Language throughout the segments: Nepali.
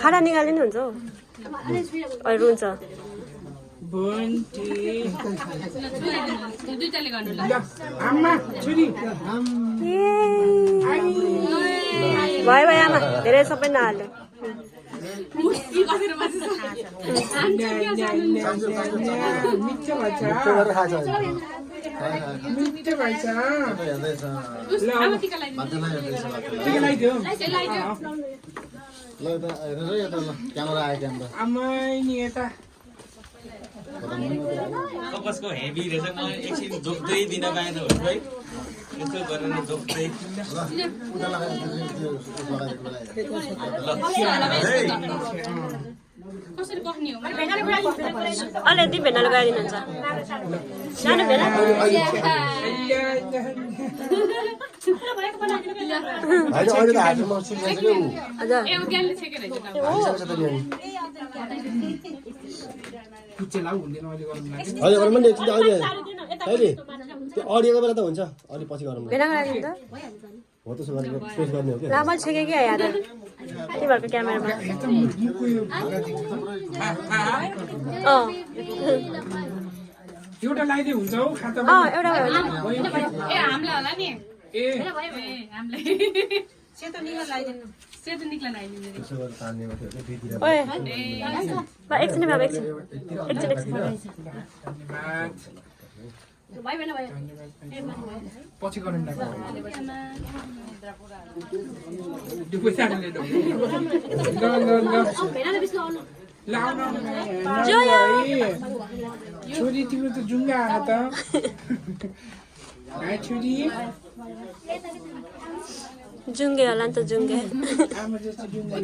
खाना निकाल्नु हुन्छ अरू हुन्छ भयो भयो आमा धेरै सबै नहाल्यो कसको हेभी रहेछ म एकछिन जोक्दै दिन पाएन हो है यसो गरेर जोक्दै कसरी पक्ने हो अलि यति भेना लगाइदिनुहुन्छ सानो भेना लामो छेके क्या यार तिमीहरूको क्यामेरामा एउटा लगाइदिए हुन्छ हौ खाता एउटा ए हामीलाई होला नि ए हामीलाई सेतो निक्ला लगाइदिनु सेतो निक्ला लगाइदिनु एकछिन बाबा एकछिन पछि गरौँ छोरी तिम्रो त जुङ्गा आएर त छोरी जुङ्गे होला नि त जुङ्गे आमा जस्तो जुङ्गा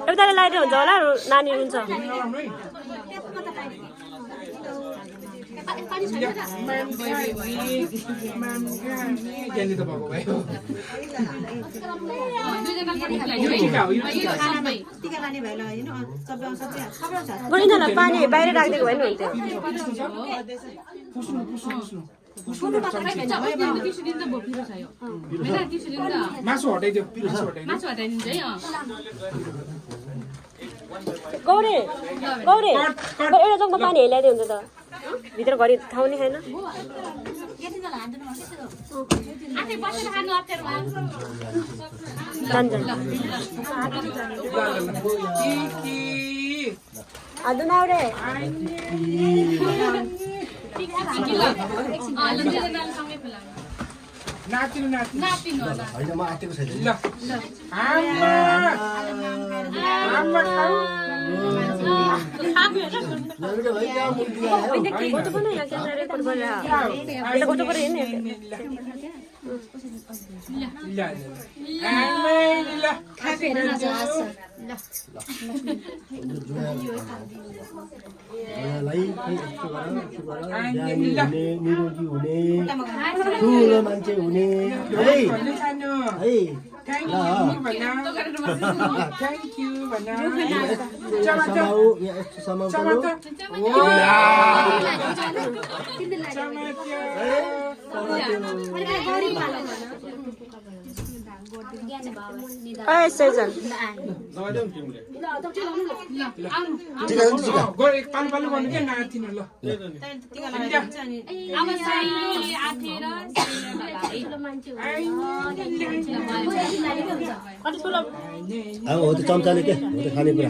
एउटाले लगाइदिनु हुन्छ होला नानी हुन्छ यिनीहरूलाई पानी बाहिर राखिदिएको भए नि हुन्थ्यो मासु हटाइदियो गौरे गौरे एउटा जग्गा पानी हेलाइदियो हुन्छ त भित्र घरि ठाउँ नि छैन आउरे नातिनु नातिनु होइन म आँटेको छैन ल आमा खाऊ निरोगी हुने ठुलो मान्छे हुने है Thank you, अब हो त्यो चम्चाले के हो त्यो खानेकुरा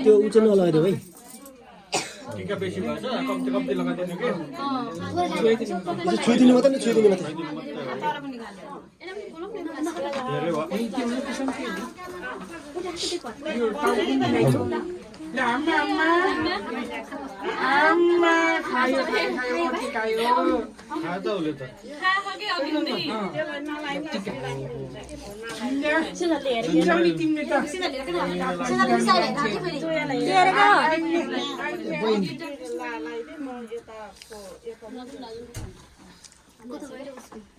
त्यो ऊ चाहिँ नलगाइदियो है टिका बेसी भएछ कम्ती कम्ती लगाइदिनु के छोइदिनु मात्रै नि छोइदिनु मात्रै आम्मा खायो खायो खा त उसले त चिन्जाउने तिमीले त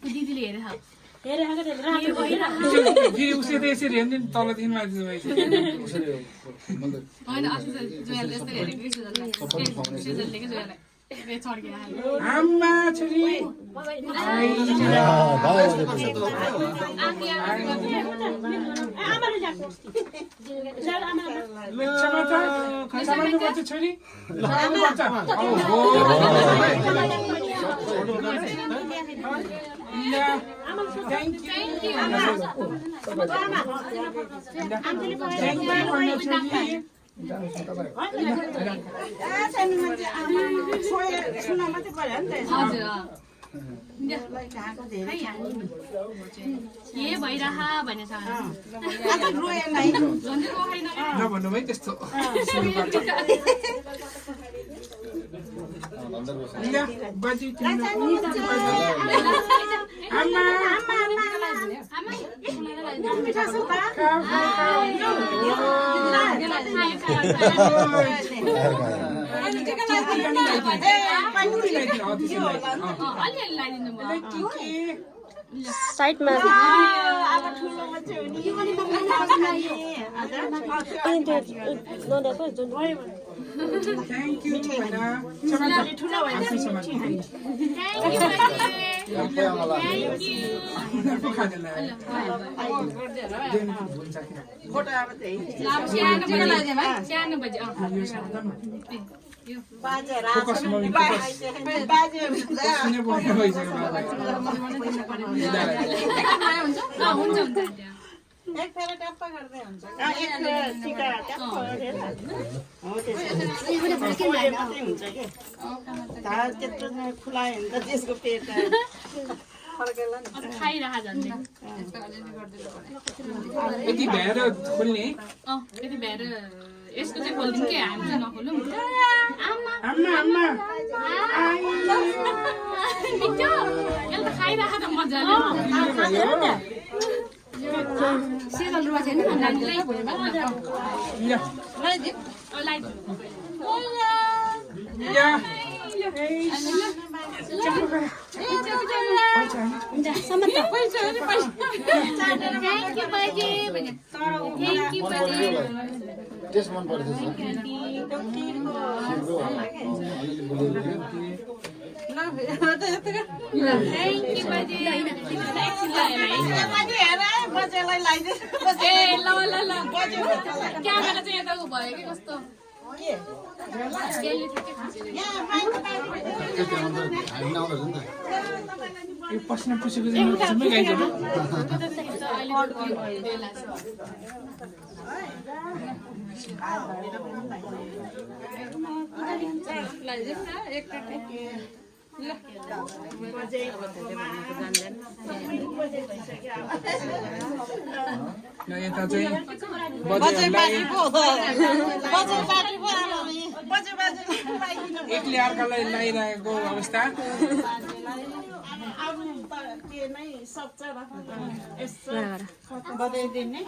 दिदीले हेरेर फेरि उसले त यसरी हेर्ने तलदेखि माथि होइन अस्ति जोयाले यस्तो हेरेको कि सुजलले कि जोयालाई छड्केर आम्मा छोरी पर्छ छोरी के भइरह भनेछ नभन्नु है त्यस्तो बाजी साइडमा थ्याङ्क यू सानो बजे एक फेर टप्पा गर्दै हुन्छ एक टिका टप्पा गरेर हो त्यसै हुन्छ के ढाड त्यत्रो खुलायो भने त त्यसको पेट फर्केला नि खाइरह झन्डै यति भएर खोल्ने यति भएर यसको चाहिँ खोलिदिउँ के हामी चाहिँ नखोलौँ आमा आम्मा आम्मा मिठो यसले त खाइरह त मजाले सेरल रुवा छैन नानीलाई टेस्ट मन पर्छ क्यामेरा चाहिँ यता भयो कि कस्तो पस्न पुसेको चाहिँ गाइन्छ यता चाहिँ एकले अर्कालाई लगाइरहेको अवस्था बजाइदिने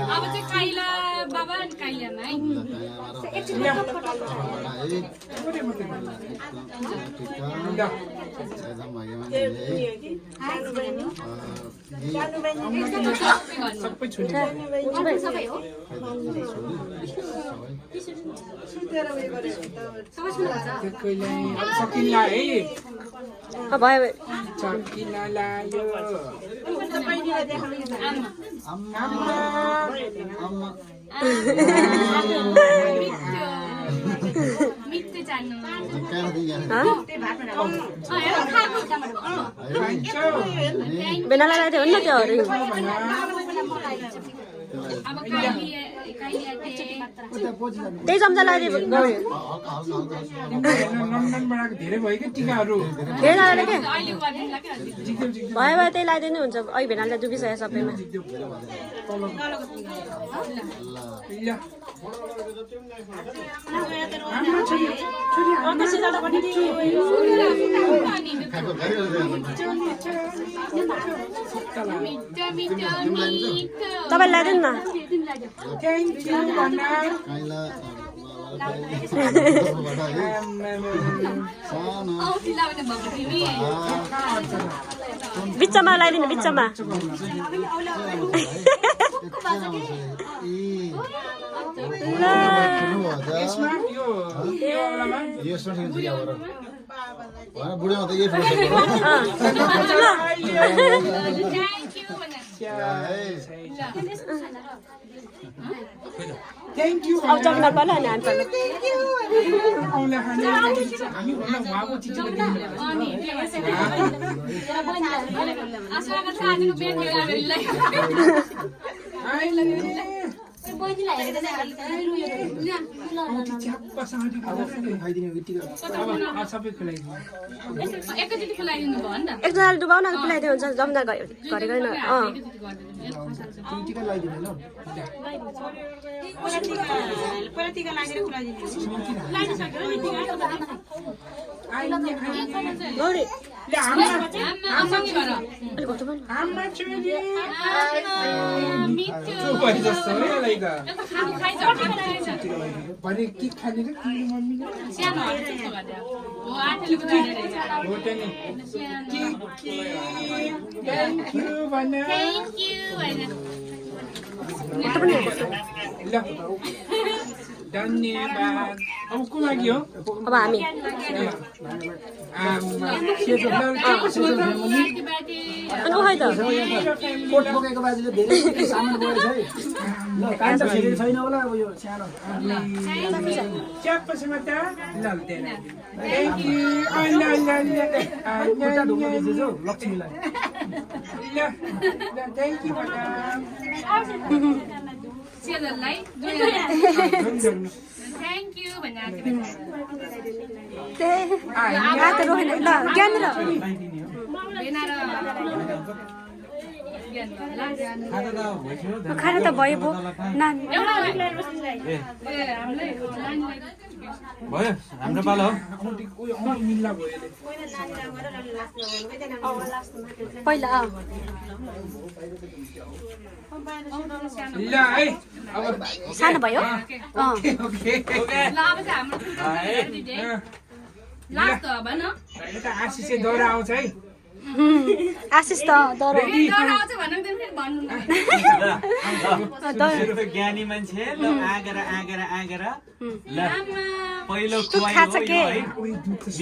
अब चाहिँ काइला बाबा अनि काइलामा है सबै छोरी सकिला है भयो चकिला लायो मिठो जान्नु बेनालाई लगाइदियो भने न त्योहरू अब त्यही चम्चा लगाइदियो गौरी लन्डनबाट धेरै भयो कि टिकाहरू भेनाले के अहिले गर्दिनला के भयो भयो त्यही लगाइदिनु हुन्छ अघि भेनालाई दुखिसक्यो सबैमा तपाईँले लगाइदिनु न थ्याङ्क यू भना बिचमा लगाइदिनु बिचमा यसमा यो औलामा बुढामा त यही थ्याङ्क यू अब जमिना पर्ला अनि हामी पर्ला औला खाने हामी भन्दा उहाँको चिठीको दिनु सबै खुलाइदिनु एकैचोटि खुलाइदिनु भयो नि त एकजनाले डुबाउन खुलाइदियो हुन्छ जमिना घरि गएन गौरी आमा छोरी जस्तो है यसलाई त भने के खाने र के मम्मीले हो त नि थ्याङ्क यू भन्न ल धन्यवाद अब को लागि हो अब हामी कोट बोकेको बाजेले धेरै सामान बोकेको छ है ल कान्छ फेरि छैन होला अब यो सानो च्यापसँग त ल थ्याङ्क यू खुट्टा ढुक्नु दिएछ लक्ष्मीलाई ल थ्याङ्क यू भन्न सेजललाई थ्याङ्क यू भनेर खाना त भयो पो नानी भयो हाम्रो पालो हो मिल्ला भयो पहिला ल है अब सानो भयो ओके ओके ल अब चाहिँ हाम्रो लास्ट हो अब न यता आशिषे दौरा आउँछ है आशिष त दरो दौरा आउँछ भनेर फेरि भन्नु ज्ञानी मान्छे ल आगर ल पहिलो खान्छ के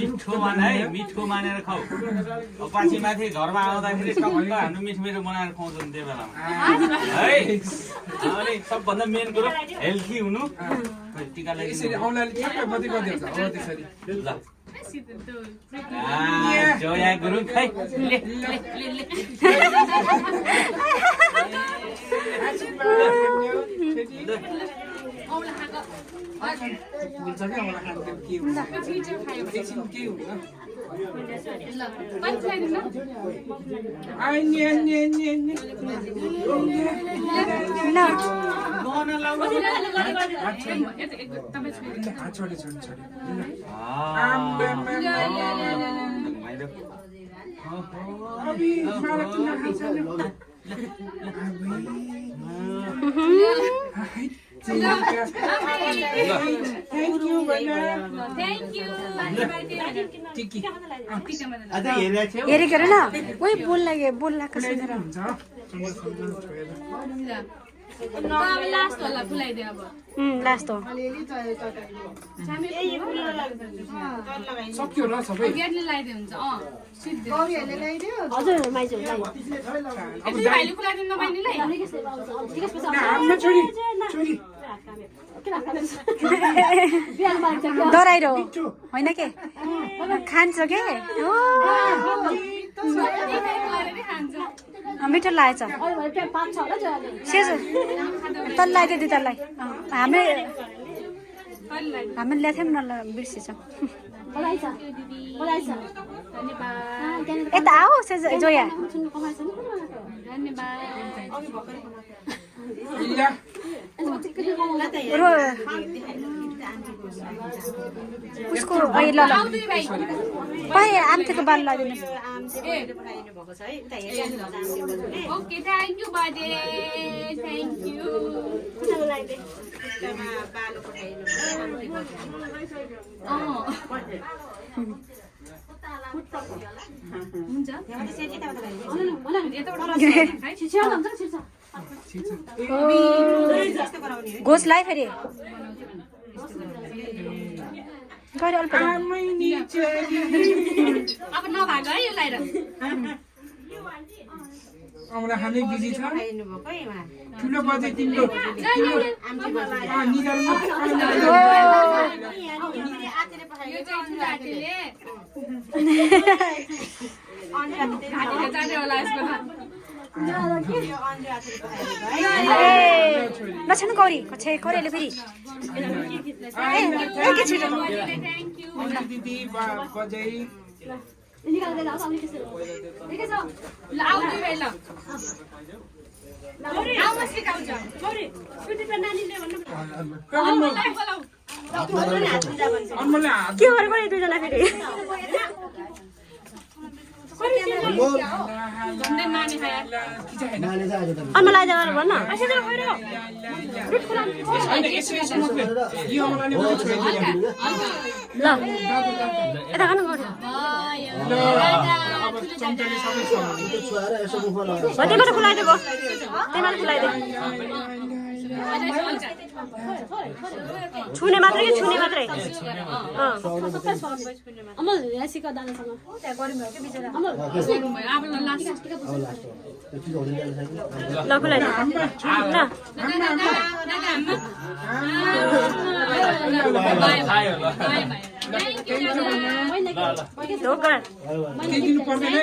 मिठो मान है मिठो मानेर खाऊ अब पछि माथि घरमा आउँदाखेरि टक्क हामी मिठो बनाएर खुवाउँछ नि त्यो बेलामा है अनि सबभन्दा मेन कुरो हेल्थी हुनु टिका यसरी लगाइदिनु औँलाले ठ्याक्क मात्रै गरिदिन्छ हो त्यसरी ल जोया गुरुङ खै ले औला खाएको हुन्छ क्या औँला खानु के हुन्छ एकछिन के हुन्छ ल कति खुलाइदिनु छोडी छोडी छोडी अभी मलाई किन खान्छ थ्याङ्क यू भन्न थ्याङ्क यू टिकी अझै हेरेको थियौ हेरेको न ओइ बोल लाग्यो बोल लाग्छ हुन्छ लास्ट होला खुलाइदे अब लास्ट हो सक्यो होला सबै गेटले लगाइदे हुन्छ सिद्धि हजुर माइजू भाइले खुलाइदिनु बहिनीलाई हाम्रो छोरी छोरी डराइरो होइन के खान्छ के मिठो लागेछ तल लगाइदियो दुईतालाई हामी ल्याएको थियौँ न बिर्सिछौँ यता आओ जोया उसको ल आम्थेको बाल लगाइदिनुहोस् okay thank you birthday thank you घोषलाई फेरि गरे अल्प अब नभाग है यो लाएर आउँदा खाने बिजी छ ठुलो बजे तिम्रो निधारमा यो चाहिँ ठुलाटीले घाटीले जाने होला यसको नछन् गौरी कछे करेले फेरि के छिटो थ्याङ्क यू दिदी बजै ल आउ दुई भाइ ल आउ म सिकाउँछ अनमोलले हात के गरेको नि दुईजना फेरि झन्डै माने खाया अन्मा लगाइदिएर भन्न यो मलाई नि छोइदिनु ल यता गर्नु गऱ्यो अब चम्चाले सबै छ त्यहीबाट खुलाइदिएको त्यहीबाट खुलाइदियो छुने मात्रै कि छुने मात्रै अब लास्ट ल खुलाइदियो ढोका केही दिनु पर्दैन है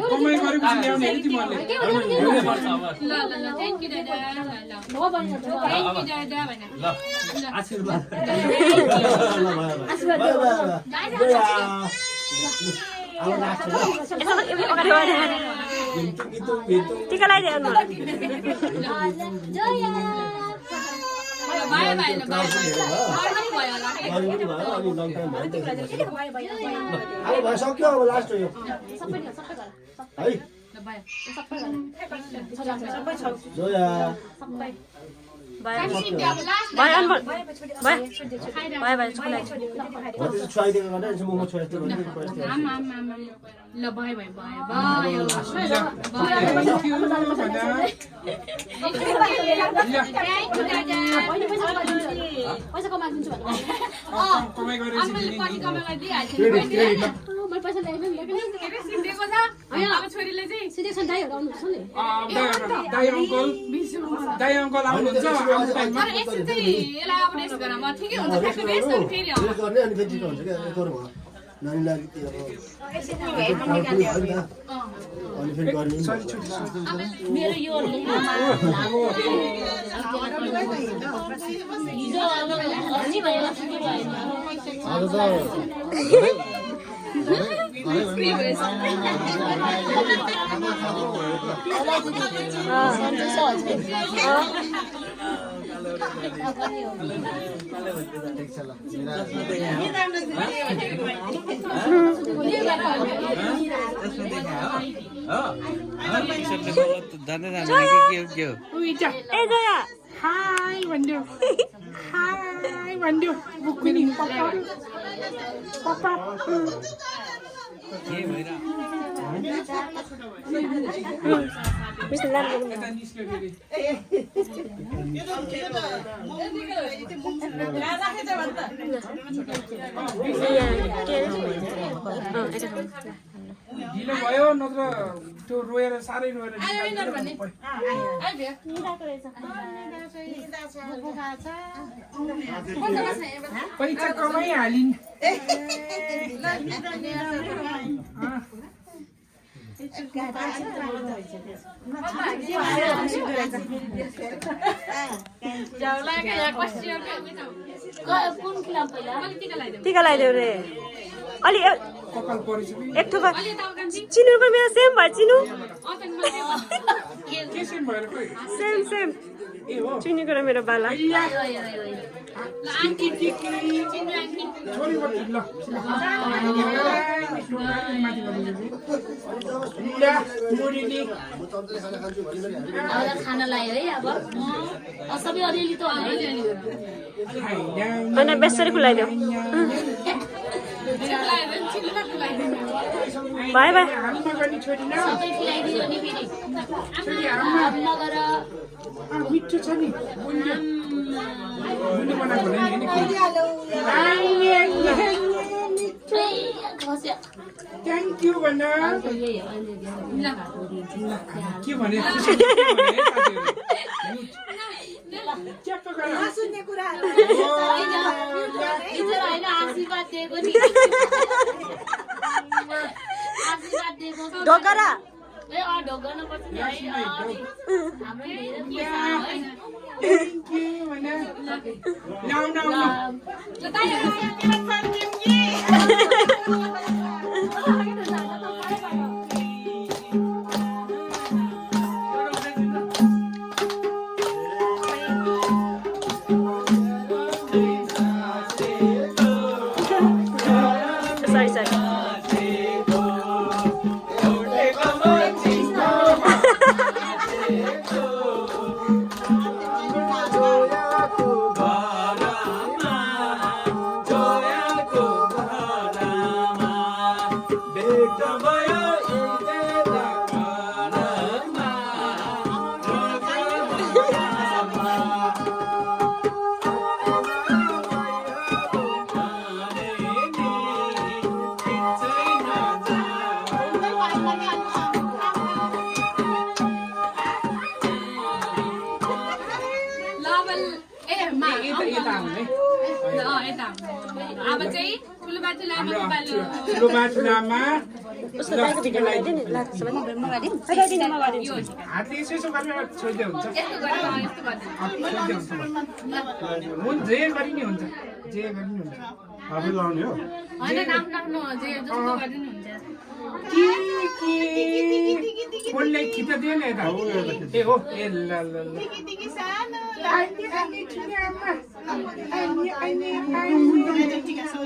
कमाइ गरेपछि ल्याउने है तिमीहरूले थ्याङ्क यू दादा टिका लगाइदियो बाय बाय ल बाय सक्यो अब लास्ट हो यो है जोया बाय अनमोल बाय बाय बाय छुवाइदिएको गर्दा मुखमा छुवाइदिएको ल बाय बाय बाय पैसा कमाइदिन्छु कमाइ गरेपछि पैसा सिद्धेको छ अब छोरीले चाहिँ सिधै दाइहरू आउनुहुन्छ नि दाइ अङ्कल आउनुहुन्छ आउने टाइममा तर एकछिन चाहिँ यसलाई अब रेस्ट गरौँ ठिकै हुन्छ फेरि रेस्ट गर्नु फेरि आउँ गर्ने अनि फेरि हुन्छ क्या गरौँ नानीलाई अनि फेरि गर्ने मेरो यो हाई भन्दियो हाई भन्दियो बुक्मिनी पप्पा के भइरा मिस्टर लानु यता निस्क्यो फेरि ढिलो भयो नत्र त्यो रोएर साह्रै रोएर पैसा कमाइहालिन् टिका लगाइदेऊ रे अलि कपाल परिसक्यो एक थोपा चिनुको मेरो सेम भयो चिनु के सेम भएर खोइ सेम सेम ए हो चिनुको र मेरो बाला छोरी बत्ती ल खाना लाग्यो है अब सबै अलिअलि त अनि बेसरी खुलाइदेऊ बाई बाई मिठो छ नि बनाएको थ्याङ्क यू भन्न के भने ढोकरा हातले यसो गरेर छोड्दै हुन्छ जे गरि नि हुन्छ आफै लाउने हो फोनले खिच दियो नि यता ए हो ए ल ल ल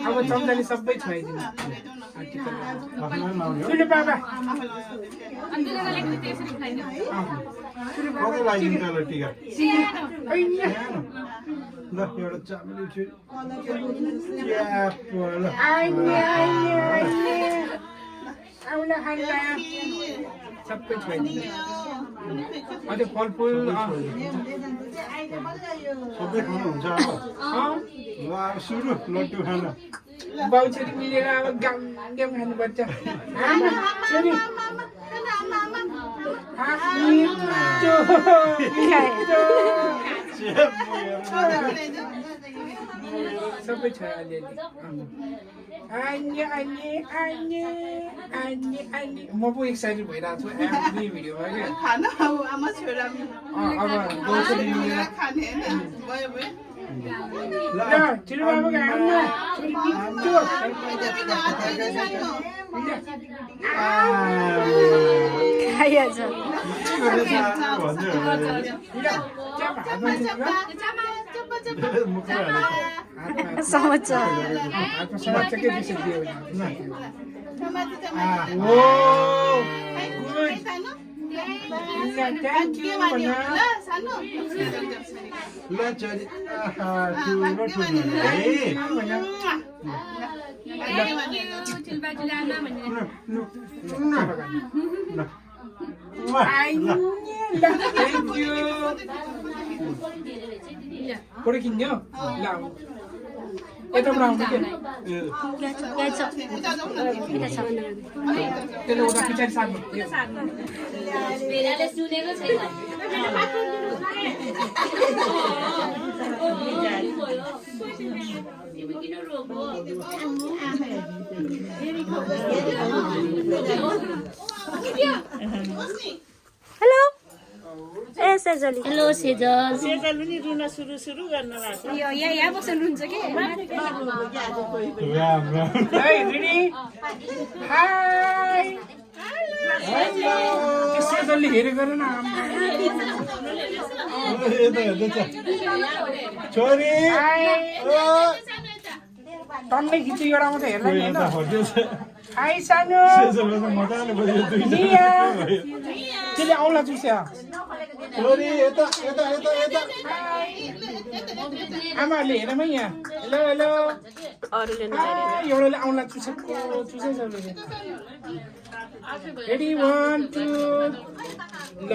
अब चम्चाले सबै छुवाइदिनु ठुलो बाबा कति लागिन्छ ल टिका ल एउटा चामल सबै छुवाइदिनु अझै फलफुल सबै खानुहुन्छ अब ल अब सुरु लड्डु खान बाउ छोरी मिलेर अब गाम गाम खानुपर्छ छोरी सबै छ अलिअलि म पो एक्साइटेड भइरहेको छु आफ्नै भिडियोमा क्या खाना अब आमा छोरा अब गाउँछौरी मिलेर खाने होइन भयो भयो ल ठुलो बाबुको हातमा छोरी मिठो खाइहाल्छ समझ हातमा समाजकै विषय दियो थ्याङ्क यू भन्न ल छोरी ठुलो ठुलो थ्याङ्क यू कोही किन्यो ल यताबाट आउनु के त्यसले उता पछाडि सार्नु सुनेको छैन हेलो ए सेजली हेलो सेजल सेजल पनि रुन सुरु गर्न भएको यहाँ बसेर हुन्छ कि राम राम है रिडी हाय सेजलले हेरेको न यता हेर्दैछ छोरी टन्नै खिच्यो एउटा मात्रै हेर्नु नि यता हट्दैछ हाय सानो सेजलमा त मजाले भयो निया त्यसले औँला चुस्या छोरी यता यता यता यता आमाहरूले हेरौँ है यहाँ हेलो हेलो अरूले एउटाले औँला चुसेको चुसेछ रेडी 1 2 ल